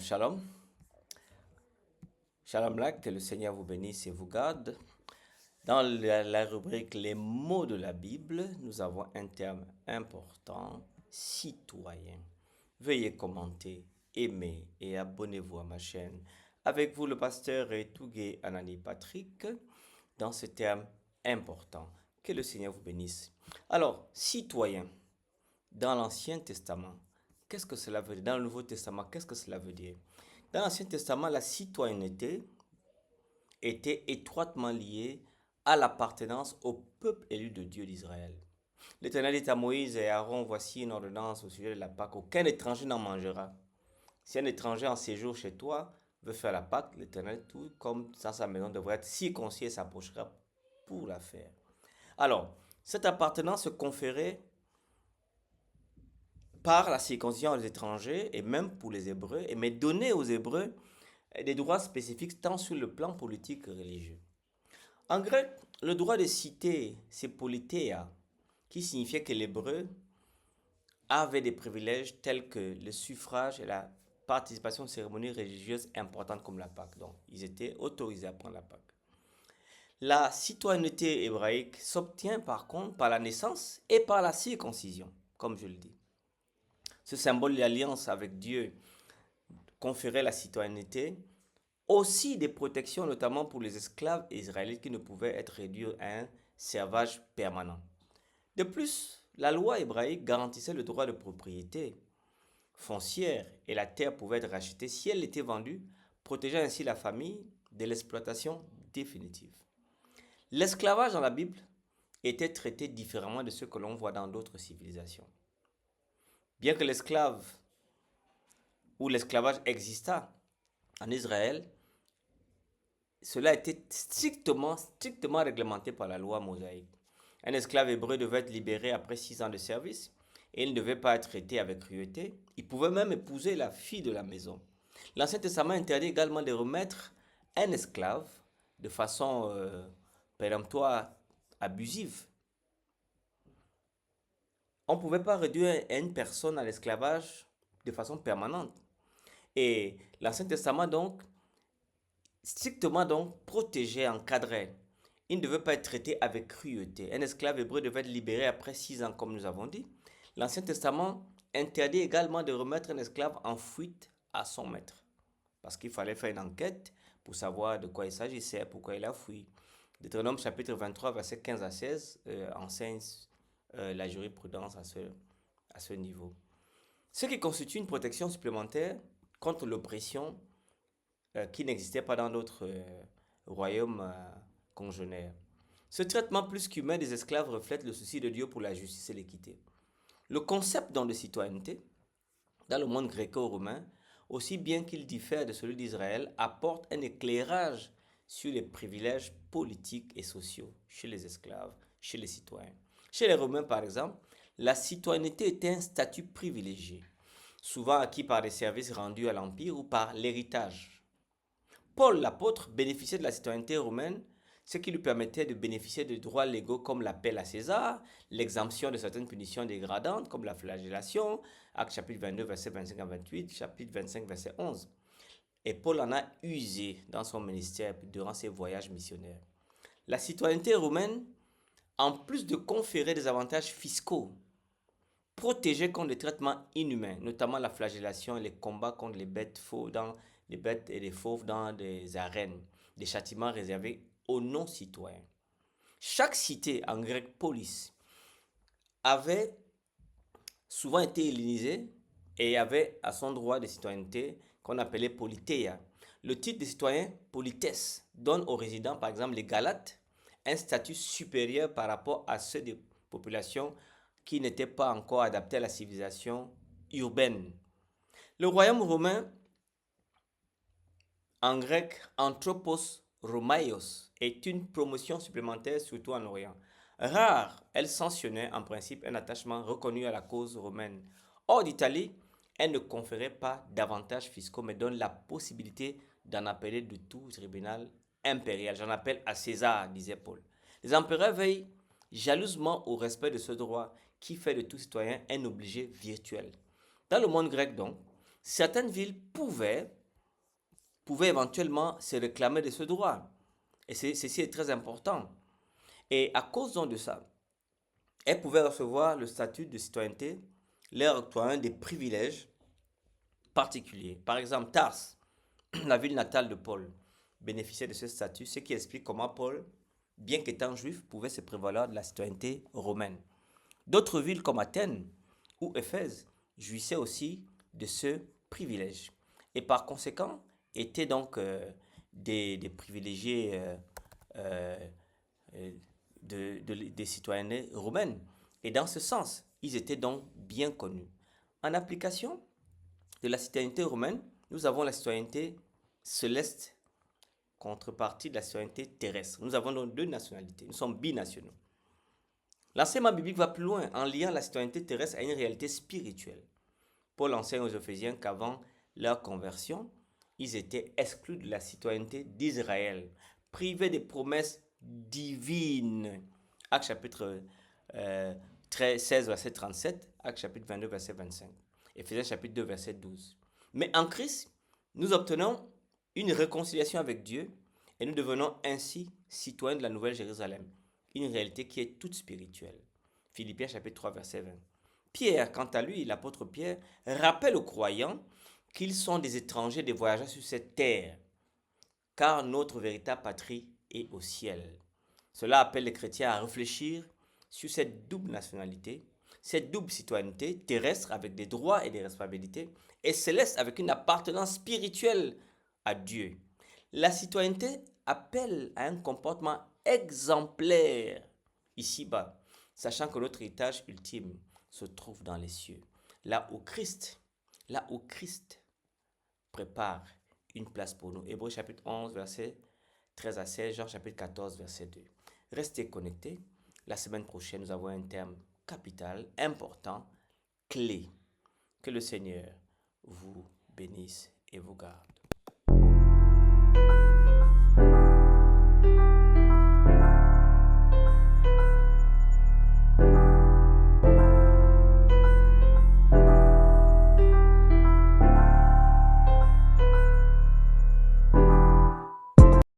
Shalom. Shalom là, que le Seigneur vous bénisse et vous garde. Dans la rubrique Les mots de la Bible, nous avons un terme important, citoyen. Veuillez commenter, aimer et abonnez-vous à ma chaîne. Avec vous, le pasteur Tougué Anani Patrick, dans ce terme important. Que le Seigneur vous bénisse. Alors, citoyen, dans l'Ancien Testament, qu'est-ce que cela veut dire? Dans le Nouveau Testament, qu'est-ce que cela veut dire? Dans l'Ancien Testament, la citoyenneté était étroitement liée à l'appartenance au peuple élu de Dieu d'Israël. L'Éternel dit à Moïse et à Aaron, voici une ordonnance au sujet de la Pâque. Aucun étranger n'en mangera. Si un étranger en séjour chez toi veut faire la Pâque, l'Éternel, tout comme dans sa maison, devrait être circoncis et s'approchera pour la faire. Alors, cette appartenance se conférait par la circoncision aux étrangers et même pour les Hébreux, mais donnée aux Hébreux des droits spécifiques tant sur le plan politique que religieux. En grec, le droit de cité, c'est politeia, qui signifiait que l'hébreu avait des privilèges tels que le suffrage et la participation aux cérémonies religieuses importantes comme la Pâque. Donc, ils étaient autorisés à prendre la Pâque. La citoyenneté hébraïque s'obtient par contre par la naissance et par la circoncision, comme je le dis. Ce symbole d'alliance avec Dieu conférait la citoyenneté, aussi des protections notamment pour les esclaves israélites qui ne pouvaient être réduits à un servage permanent. De plus, la loi hébraïque garantissait le droit de propriété foncière et la terre pouvait être rachetée si elle était vendue, protégeant ainsi la famille de l'exploitation définitive. L'esclavage dans la Bible était traité différemment de ce que l'on voit dans d'autres civilisations. Bien que l'esclave ou l'esclavage exista en Israël, cela a été strictement réglementé par la loi mosaïque. Un esclave hébreu devait être libéré après 6 ans de service et il ne devait pas être traité avec cruauté. Il pouvait même épouser la fille de la maison. L'Ancien Testament interdit également de remettre un esclave de façon péremptoire, abusive. On ne pouvait pas réduire une personne à l'esclavage de façon permanente. Et l'Ancien Testament donc strictement donc protégé, encadré. Il ne devait pas être traité avec cruauté. Un esclave hébreu devait être libéré après 6 ans, comme nous avons dit. L'Ancien Testament interdit également de remettre un esclave en fuite à son maître. Parce qu'il fallait faire une enquête pour savoir de quoi il s'agissait, pourquoi il a fui. Deutéronome chapitre 23, versets 15 à 16 enseigne la jurisprudence à ce niveau. Ce qui constitue une protection supplémentaire contre l'oppression qui n'existait pas dans d'autres royaumes congénères. Ce traitement plus qu'humain des esclaves reflète le souci de Dieu pour la justice et l'équité. Le concept donc de citoyenneté, dans le monde gréco-romain, aussi bien qu'il diffère de celui d'Israël, apporte un éclairage sur les privilèges politiques et sociaux chez les esclaves, chez les citoyens. Chez les Romains, par exemple, la citoyenneté était un statut privilégié, souvent acquis par des services rendus à l'Empire ou par l'héritage. Paul l'apôtre bénéficiait de la citoyenneté romaine, ce qui lui permettait de bénéficier de droits légaux comme l'appel à César, l'exemption de certaines punitions dégradantes comme la flagellation, Actes chapitre 22, verset 25 à 28, chapitre 25, verset 11. Et Paul en a usé dans son ministère durant ses voyages missionnaires. La citoyenneté romaine, en plus de conférer des avantages fiscaux, protégeait contre les traitements inhumains, notamment la flagellation et les combats contre les bêtes et les fauves dans des arènes, des châtiments réservés aux non-citoyens. Chaque cité, en grec polis, avait souvent été hellénisée et avait à son droit de citoyenneté qu'on appelait politeia. Le titre de citoyen polites donne aux résidents, par exemple les Galates, un statut supérieur par rapport à ceux des populations qui n'étaient pas encore adaptées à la civilisation urbaine. Le royaume romain, en grec anthropos romaios, est une promotion supplémentaire surtout en Orient. Rare, elle sanctionnait en principe un attachement reconnu à la cause romaine. Hors d'Italie, elle ne conférait pas d'avantages fiscaux mais donne la possibilité d'en appeler de tout tribunal impérial. J'en appelle à César, disait Paul. Les empereurs veillent jalousement au respect de ce droit qui fait de tout citoyen un obligé virtuel. Dans le monde grec donc, certaines villes pouvaient éventuellement se réclamer de ce droit. Et ceci est très important. Et à cause donc de ça, elles pouvaient recevoir le statut de citoyenneté, leur octroyant des privilèges particuliers. Par exemple, Tars, la ville natale de Paul, bénéficiait de ce statut, ce qui explique comment Paul, bien qu'étant juif, pouvait se prévaloir de la citoyenneté romaine. D'autres villes comme Athènes ou Éphèse jouissaient aussi de ce privilège et par conséquent étaient donc des privilégiés euh, euh, des citoyennes romaines. Et dans ce sens, ils étaient donc bien connus. En application de la citoyenneté romaine, nous avons la citoyenneté céleste contrepartie de la citoyenneté terrestre. Nous avons donc deux nationalités. Nous sommes binationaux. L'enseignement biblique va plus loin en liant la citoyenneté terrestre à une réalité spirituelle. Paul enseigne aux Éphésiens qu'avant leur conversion, ils étaient exclus de la citoyenneté d'Israël, privés des promesses divines. Actes chapitre 16, verset 37, Actes chapitre 22, verset 25, Éphésiens chapitre 2, verset 12. Mais en Christ, nous obtenons une réconciliation avec Dieu et nous devenons ainsi citoyens de la Nouvelle Jérusalem, une réalité qui est toute spirituelle. Philippiens chapitre 3, verset 20. Pierre, quant à lui, l'apôtre Pierre, rappelle aux croyants qu'ils sont des étrangers, des voyageurs sur cette terre, car notre véritable patrie est au ciel. Cela appelle les chrétiens à réfléchir sur cette double nationalité, cette double citoyenneté terrestre avec des droits et des responsabilités, et céleste avec une appartenance spirituelle à Dieu. La citoyenneté appelle à un comportement exemplaire ici-bas, sachant que notre héritage ultime se trouve dans les cieux, là où Christ prépare une place pour nous. Hébreux chapitre 11, verset 13 à 16, Jean chapitre 14, verset 2. Restez connectés. La semaine prochaine, nous avons un terme capital, important, clé. Que le Seigneur vous bénisse et vous garde.